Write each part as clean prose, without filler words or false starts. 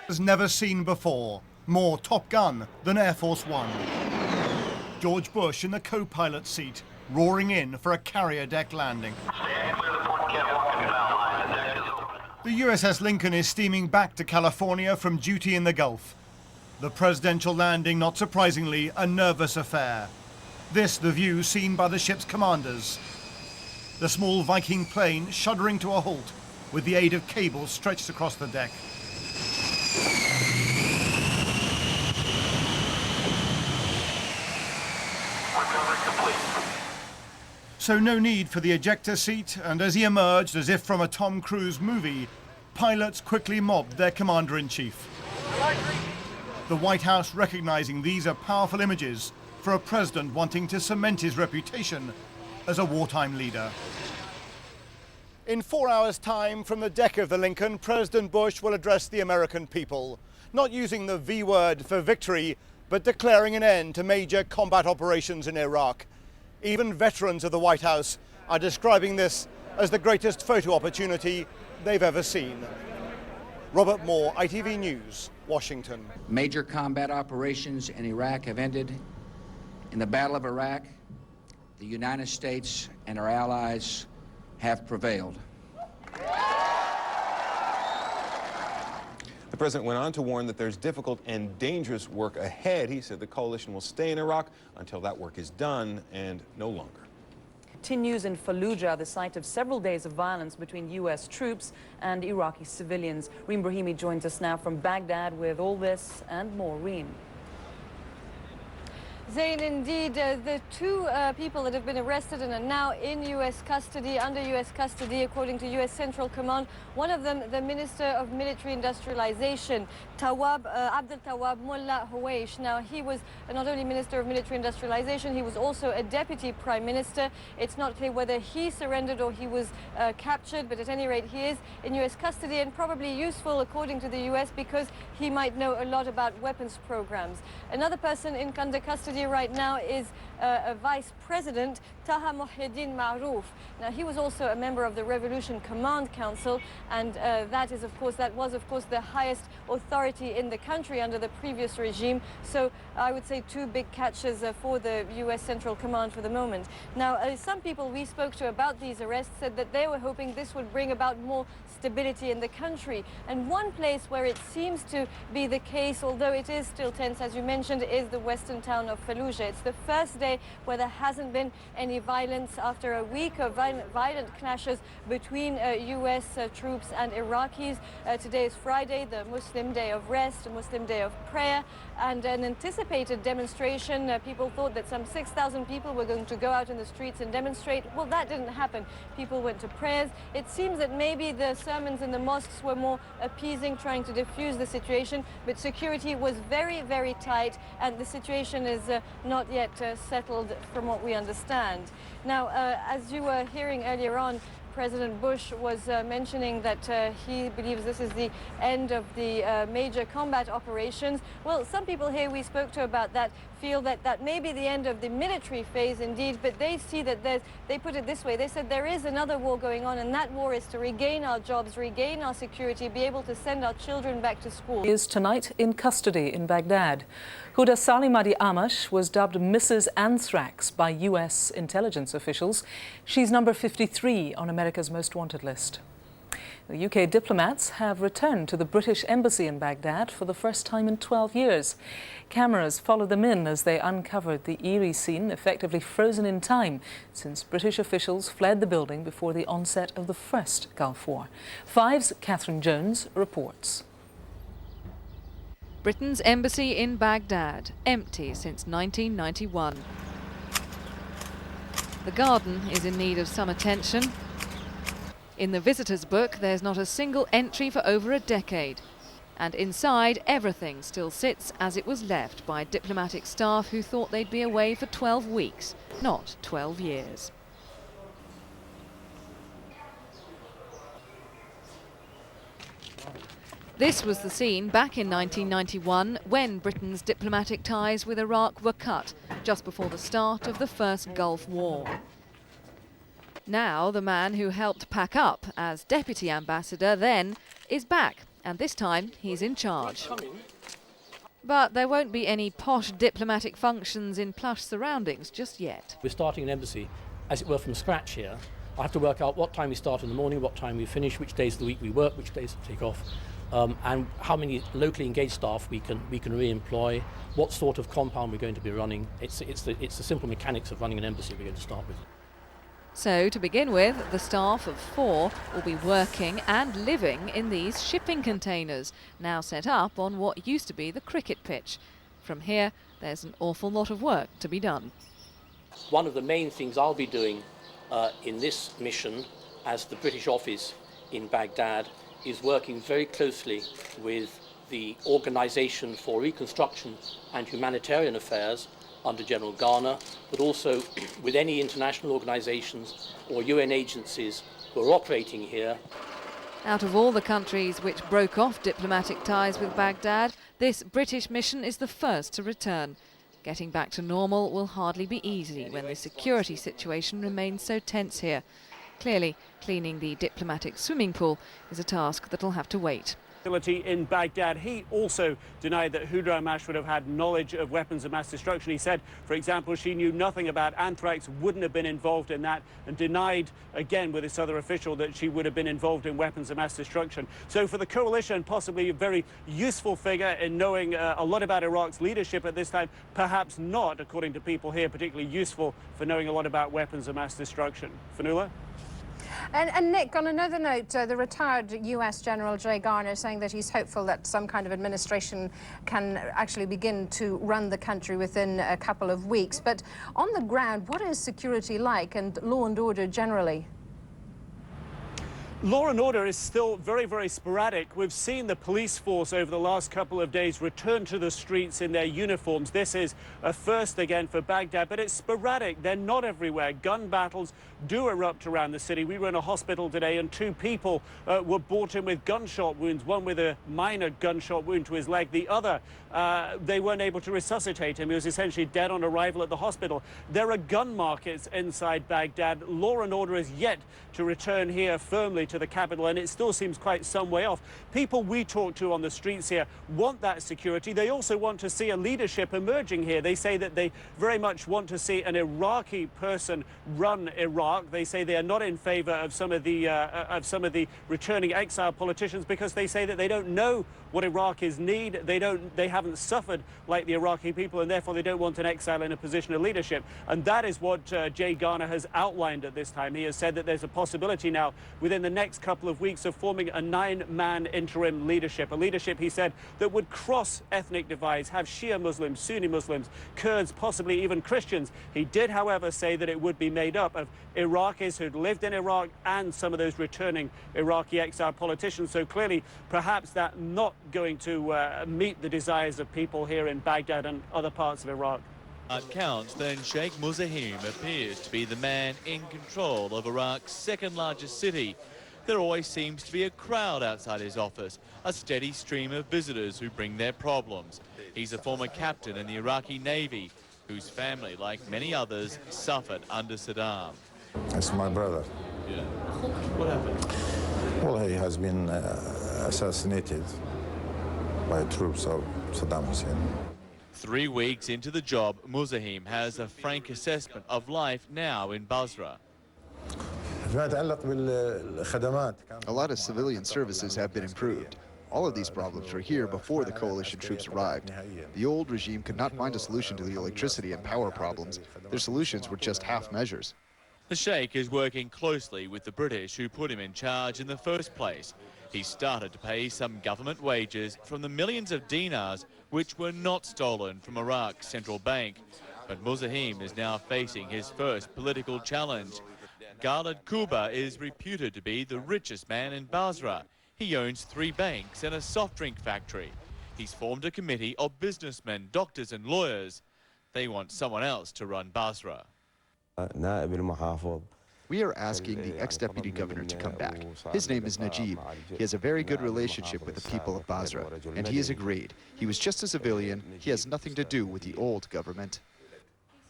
Has never seen before. More Top Gun than Air Force One. George Bush in the co-pilot seat, roaring in for a carrier deck landing. The USS Lincoln is steaming back to California from duty in the Gulf. The presidential landing, not surprisingly, a nervous affair. This the view seen by the ship's commanders. The small Viking plane shuddering to a halt with the aid of cables stretched across the deck. So no need for the ejector seat, and as he emerged as if from a Tom Cruise movie, pilots quickly mobbed their commander-in-chief. The White House recognizing these are powerful images for a president wanting to cement his reputation as a wartime leader. In 4 hours' time from the deck of the Lincoln, President Bush will address the American people, not using the V word for victory, but declaring an end to major combat operations in Iraq. Even veterans of the White House are describing this as the greatest photo opportunity they've ever seen. Robert Moore, ITV News, Washington. Major combat operations in Iraq have ended. In the Battle of Iraq, the United States and our allies have prevailed. The president went on to warn that there's difficult and dangerous work ahead. He said the coalition will stay in Iraq until that work is done and no longer. Continues in Fallujah, the site of several days of violence between U.S. troops and Iraqi civilians. Reem Brahimi joins us now from Baghdad with all this and more. Reem. Zain, indeed, the two people that have been arrested and are now in U.S. custody, under U.S. custody, according to U.S. Central Command. One of them, the Minister of Military Industrialization, Abdel Tawab Mullah Huwaish. Now, he was not only Minister of Military Industrialization, he was also a Deputy Prime Minister. It's not clear whether he surrendered or he was captured, but at any rate, he is in U.S. custody and probably useful, according to the U.S., because he might know a lot about weapons programs. Another person under custody right now is a Vice President, Taha Mohiuddin Maroof. Now, he was also a member of the Revolution Command Council, and that was of course the highest authority in the country under the previous regime. So I would say two big catches for the U.S. Central Command for the moment. Now, some people we spoke to about these arrests said that they were hoping this would bring about more stability in the country. And one place where it seems to be the case, although it is still tense, as you mentioned, is the western town of Fallujah. It's the first day where there hasn't been any violence after a week of violent clashes between U.S. troops and Iraqis. Today is Friday, the Muslim day of rest, a Muslim day of prayer, and an anticipated demonstration. People thought that some 6,000 people were going to go out in the streets and demonstrate. Well, that didn't happen. People went to prayers. It seems that maybe the sermons in the mosques were more appeasing, trying to diffuse the situation, but security was very, very tight, and the situation is not yet settled from what we understand. Now, as you were hearing earlier on, President Bush was mentioning that he believes this is the end of the major combat operations. Well, some people here we spoke to about that feel that that may be the end of the military phase indeed, but they see that they put it this way. They said there is another war going on, and that war is to regain our jobs, regain our security, be able to send our children back to school. Is tonight in custody in Baghdad. Huda Salimadi Amash was dubbed Mrs. Anthrax by U.S. intelligence officials. She's number 53 on America's Most Wanted list. The UK diplomats have returned to the British Embassy in Baghdad for the first time in 12 years. Cameras followed them in as they uncovered the eerie scene, effectively frozen in time since British officials fled the building before the onset of the first Gulf War. 5's Catherine Jones reports. Britain's embassy in Baghdad, empty since 1991. The garden is in need of some attention. In the visitor's book, there's not a single entry for over a decade. And inside, everything still sits as it was left by diplomatic staff who thought they'd be away for 12 weeks, not 12 years. This was the scene back in 1991 when Britain's diplomatic ties with Iraq were cut, just before the start of the first Gulf War. Now the man who helped pack up as deputy ambassador then is back And this time, he's in charge. But there won't be any posh diplomatic functions in plush surroundings just yet. We're starting an embassy, as it were, from scratch here. I have to work out what time we start in the morning, what time we finish, which days of the week we work, which days we take off, and how many locally engaged staff we can re-employ, what sort of compound we're going to be running. It's the simple mechanics of running an embassy we're going to start with. So, to begin with, the staff of 4 will be working and living in these shipping containers, now set up on what used to be the cricket pitch. From here, there's an awful lot of work to be done. One of the main things I'll be doing in this mission as the British office in Baghdad is working very closely with the Organisation for Reconstruction and Humanitarian Affairs under General Garner, but also with any international organisations or UN agencies who are operating here. Out of all the countries which broke off diplomatic ties with Baghdad, this British mission is the first to return. Getting back to normal will hardly be easy when the security situation remains so tense here. Clearly, cleaning the diplomatic swimming pool is a task that'll have to wait. In Baghdad, he also denied that Huda Amash would have had knowledge of weapons of mass destruction. He said, for example, she knew nothing about anthrax, wouldn't have been involved in that, and denied again with this other official that she would have been involved in weapons of mass destruction. So for the coalition, possibly a very useful figure in knowing a lot about Iraq's leadership at this time, perhaps not, according to people here, particularly useful for knowing a lot about weapons of mass destruction. Fionnuala? And Nick, on another note, the retired US General Jay Garner saying that he's hopeful that some kind of administration can actually begin to run the country within a couple of weeks. But on the ground, what is security like and law and order generally? Law and order is still very, very sporadic. We've seen the police force over the last couple of days return to the streets in their uniforms. This is a first again for Baghdad, but it's sporadic. They're not everywhere. Gun battles do erupt around the city. We were in a hospital today and 2 people were brought in with gunshot wounds, one with a minor gunshot wound to his leg, the other they weren't able to resuscitate him. He was essentially dead on arrival at the hospital. There are gun markets inside Baghdad. Law and order is yet to return here firmly to the capital, and it still seems quite some way off. People we talk to on the streets here want that security. They also want to see a leadership emerging here. They say that they very much want to see an Iraqi person run Iraq. They say they are not in favor of some of the returning exile politicians because they say that they don't know what Iraqis need. They haven't suffered like the Iraqi people, and therefore they don't want an exile in a position of leadership. And that is what Jay Garner has outlined at this time. He has said that there's a possibility now within the next couple of weeks of forming a 9-man interim leadership. A leadership, he said, that would cross ethnic divides, have Shia Muslims, Sunni Muslims, Kurds, possibly even Christians. He did, however, say that it would be made up of Iraqis who'd lived in Iraq and some of those returning Iraqi exile politicians. So clearly, perhaps that not going to meet the desires of people here in Baghdad and other parts of Iraq. Counts, then Sheikh Muzahim appears to be the man in control of Iraq's second largest city. There always seems to be a crowd outside his office, a steady stream of visitors who bring their problems. He's a former captain in the Iraqi Navy, whose family, like many others, suffered under Saddam. It's my brother. Yeah. What happened? Well, he has been assassinated by troops of Saddam Hussein. 3 weeks into the job, Muzahim has a frank assessment of life now in Basra. A lot of civilian services have been improved. All of these problems were here before the coalition troops arrived. The old regime could not find a solution to the electricity and power problems. Their solutions were just half measures. The Sheikh is working closely with the British who put him in charge in the first place. He started to pay some government wages from the millions of dinars which were not stolen from Iraq's central bank. But Muzahim is now facing his first political challenge. Khalid Kuba is reputed to be the richest man in Basra. He owns 3 banks and a soft drink factory. He's formed a committee of businessmen, doctors and lawyers. They want someone else to run Basra. We are asking the ex-deputy governor to come back. His name is Najib. He has a very good relationship with the people of Basra, and he has agreed. He was just a civilian. He has nothing to do with the old government.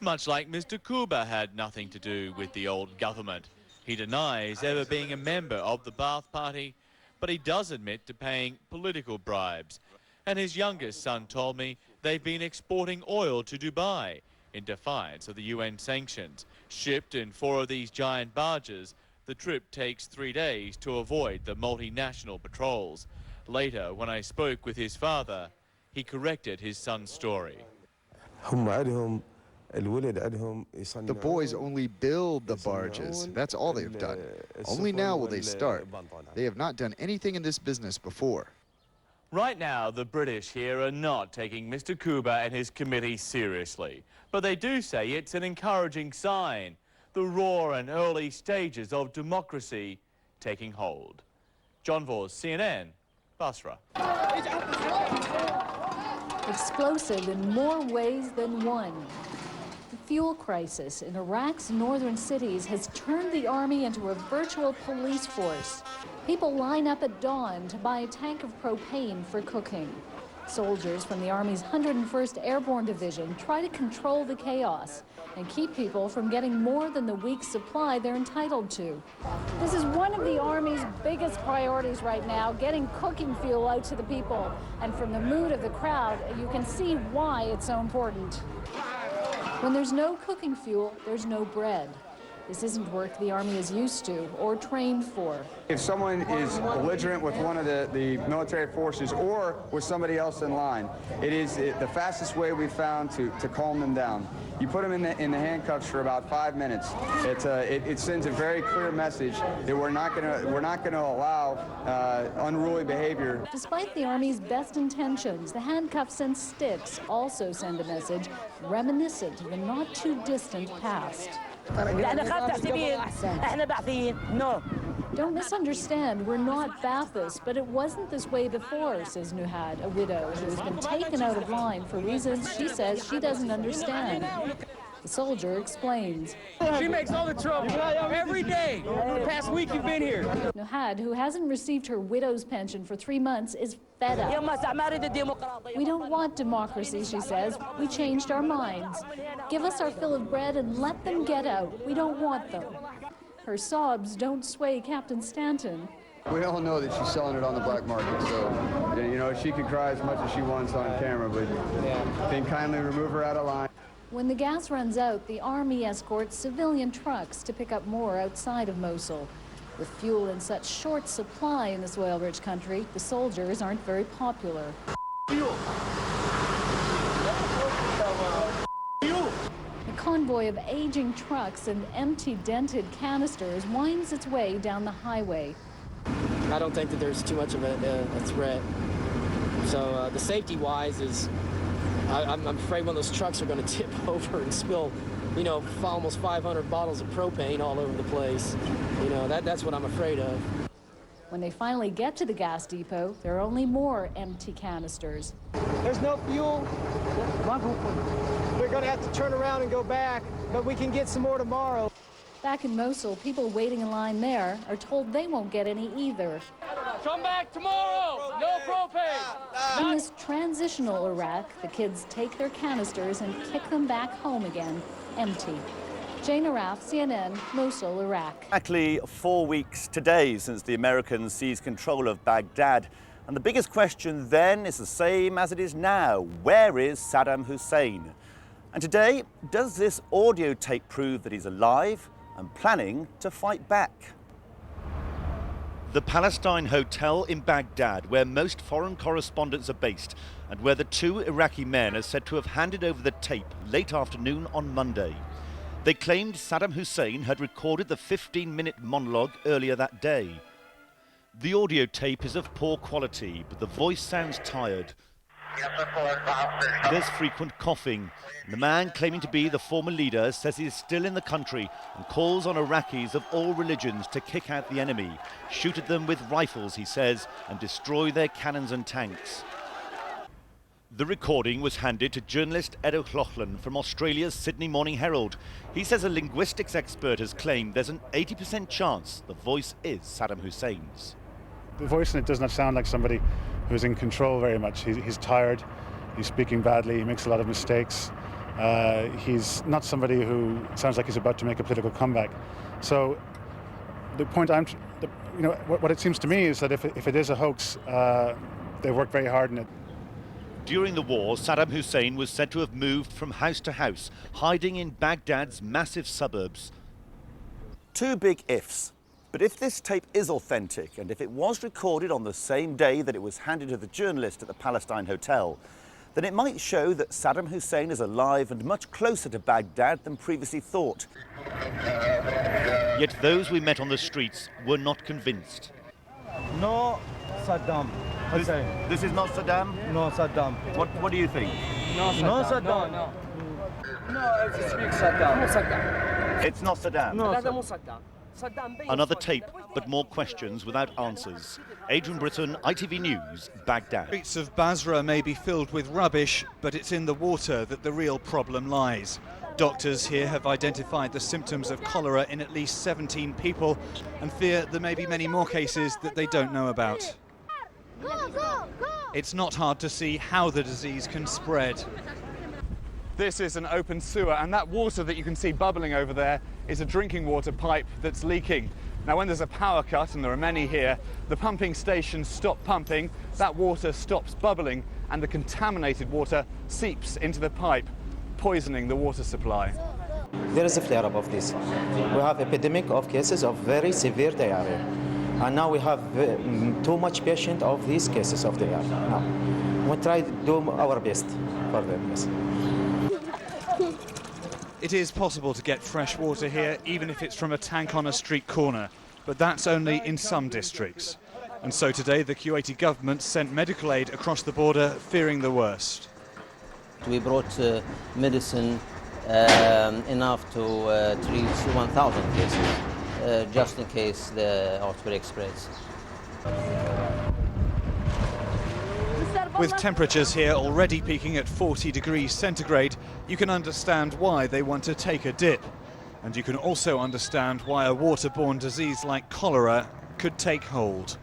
Much like Mr. Kuba had nothing to do with the old government. He denies ever being a member of the Ba'ath Party, but he does admit to paying political bribes. And his youngest son told me they've been exporting oil to Dubai in defiance of the UN sanctions. Shipped in 4 of these giant barges, the trip takes 3 days to avoid the multinational patrols. Later, when I spoke with his father, he corrected his son's story. The boys only build the barges. That's all they've done. Only now will they start. They have not done anything in this business before. Right now, the British here are not taking Mr. Kuba and his committee seriously. But they do say it's an encouraging sign, the raw and early stages of democracy taking hold. John Vos, CNN, Basra. Explosive in more ways than one. The fuel crisis in Iraq's northern cities has turned the army into a virtual police force. People line up at dawn to buy a tank of propane for cooking. Soldiers from the Army's 101st Airborne Division try to control the chaos and keep people from getting more than the week's supply they're entitled to. This is one of the Army's biggest priorities right now, getting cooking fuel out to the people. And from the mood of the crowd, you can see why it's so important. When there's no cooking fuel, there's no bread. This isn't work the Army is used to or trained for. If someone is belligerent with one of the military forces or with somebody else in line, it is the fastest way we've found to calm them down. You put them in the handcuffs for about 5 minutes. It sends a very clear message that we're not going to allow unruly behavior. Despite the Army's best intentions, the handcuffs and sticks also send a message reminiscent of the not too distant past. Don't misunderstand, we're not Ba'athist, but it wasn't this way before, says Nuhad, a widow who has been taken out of line for reasons she says she doesn't understand. The soldier explains. She makes all the trouble every day. For the past week you've been here. Nuhad, who hasn't received her widow's pension for 3 months, is fed up. We don't want democracy, she says. We changed our minds. Give us our fill of bread and let them get out. We don't want them. Her sobs don't sway Captain Stanton. We all know that she's selling it on the black market, so you know she can cry as much as she wants on camera, but then kindly remove her out of line. When the gas runs out, the Army escorts civilian trucks to pick up more outside of Mosul. With fuel in such short supply in this oil-rich country, the soldiers aren't very popular. A convoy of aging trucks and empty dented canisters winds its way down the highway. I don't think that there's too much of a threat. So the safety-wise is, I'm afraid one of those trucks are going to tip over and spill, you know, almost 500 bottles of propane all over the place. You know, that's what I'm afraid of. When they finally get to the gas depot, there are only more empty canisters. There's no fuel. We're going to have to turn around and go back, but we can get some more tomorrow. Back in Mosul, people waiting in line there are told they won't get any either. Come back tomorrow! No propane! In this transitional Iraq, the kids take their canisters and kick them back home again, empty. Jane Araf, CNN, Mosul, Iraq. Exactly 4 weeks today since the Americans seized control of Baghdad. And the biggest question then is the same as it is now. Where is Saddam Hussein? And today, does this audio tape prove that he's alive and planning to fight back? The Palestine Hotel in Baghdad, where most foreign correspondents are based, and where the 2 Iraqi men are said to have handed over the tape late afternoon on Monday. They claimed Saddam Hussein had recorded the 15-minute monologue earlier that day. The audio tape is of poor quality, but the voice sounds tired. There's frequent coughing. The man claiming to be the former leader says he is still in the country and calls on Iraqis of all religions to kick out the enemy, shoot at them with rifles, he says, and destroy their cannons and tanks. The recording was handed to journalist Ed O'Loughlin from Australia's Sydney Morning Herald. He says a linguistics expert has claimed there's an 80% chance the voice is Saddam Hussein's. The voice in it does not sound like somebody who's in control very much. He's tired, he's speaking badly, he makes a lot of mistakes. He's not somebody who sounds like he's about to make a political comeback. So the point you know, what it seems to me is that if it is a hoax, they worked very hard on it. During the war, Saddam Hussein was said to have moved from house to house, hiding in Baghdad's massive suburbs. Two big ifs. But if this tape is authentic, and if it was recorded on the same day that it was handed to the journalist at the Palestine Hotel, then it might show that Saddam Hussein is alive and much closer to Baghdad than previously thought. Yet those we met on the streets were not convinced. No Saddam Hussein. This is not Saddam? No Saddam. What do you think? No Saddam. No Saddam. No. No, it's Saddam. No Saddam. It's not Saddam. No Saddam. Another tape, but more questions without answers. Adrian Britton, ITV News, Baghdad. Streets of Basra may be filled with rubbish, but it's in the water that the real problem lies. Doctors here have identified the symptoms of cholera in at least 17 people and fear there may be many more cases that they don't know about. It's not hard to see how the disease can spread. This is an open sewer, and that water that you can see bubbling over there is a drinking water pipe that's leaking. Now, when there's a power cut, and there are many here, the pumping stations stop pumping, that water stops bubbling, and the contaminated water seeps into the pipe, poisoning the water supply. There is a flare-up of this. We have epidemic of cases of very severe diarrhea. And now we have too much patient of these cases of diarrhea. Now, we try to do our best for them. Yes. It is possible to get fresh water here, even if it's from a tank on a street corner, but that's only in some districts. And so today the Kuwaiti government sent medical aid across the border, fearing the worst. We brought medicine enough to treat 1,000 cases, just in case the outbreak spreads. With temperatures here already peaking at 40 degrees centigrade, you can understand why they want to take a dip. And you can also understand why a waterborne disease like cholera could take hold.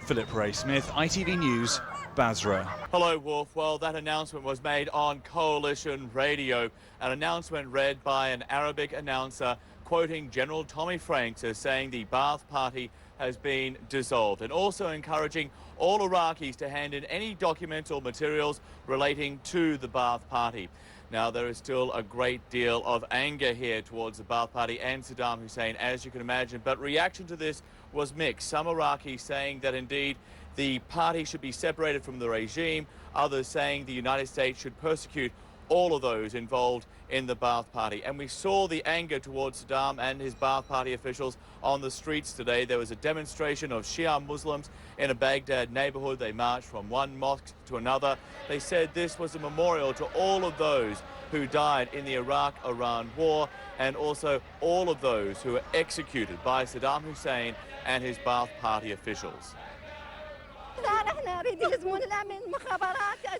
Philip Ray-Smith, ITV News, Basra. Hello, Wolf. Well, that announcement was made on Coalition Radio, an announcement read by an Arabic announcer quoting General Tommy Franks as saying the Ba'ath Party has been dissolved, and also encouraging all Iraqis to hand in any documents or materials relating to the Ba'ath Party. Now, there is still a great deal of anger here towards the Ba'ath Party and Saddam Hussein, as you can imagine, but reaction to this was mixed. Some Iraqis saying that indeed the party should be separated from the regime, others saying the United States should persecute all of those involved in the Ba'ath Party. And we saw the anger towards Saddam and his Ba'ath Party officials on the streets today. There was a demonstration of Shia Muslims in a Baghdad neighborhood. They marched from one mosque to another. They said this was a memorial to all of those who died in the Iraq-Iran war, and also all of those who were executed by Saddam Hussein and his Ba'ath Party officials.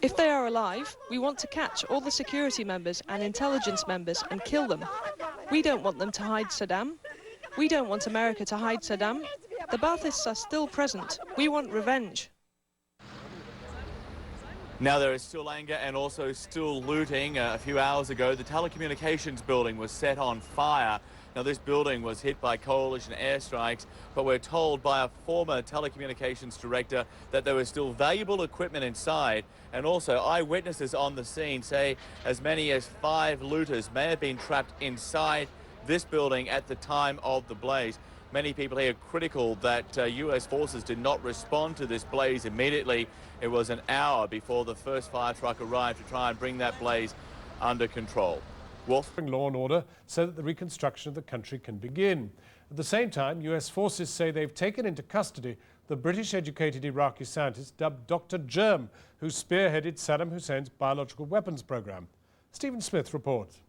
If they are alive, we want to catch all the security members and intelligence members and kill them. We don't want them to hide Saddam. We don't want America to hide Saddam. The Baathists are still present. We want revenge. Now, there is still anger and also still looting. A few hours ago, the telecommunications building was set on fire. Now, this building was hit by coalition airstrikes, but we're told by a former telecommunications director that there was still valuable equipment inside, and also eyewitnesses on the scene say as many as 5 looters may have been trapped inside this building at the time of the blaze. Many people here critical that US forces did not respond to this blaze immediately. It was an hour before the first fire truck arrived to try and bring that blaze under control. Wolf? Law and order so that the reconstruction of the country can begin. At the same time, US forces say they've taken into custody the British-educated Iraqi scientist dubbed Dr. Germ, who spearheaded Saddam Hussein's biological weapons program. Stephen Smith reports.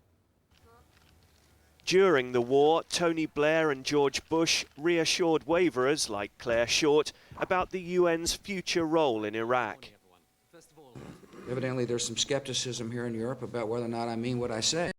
During the war, Tony Blair and George Bush reassured waverers like Claire Short about the UN's future role in Iraq. Evidently, there's some skepticism here in Europe about whether or not I mean what I say.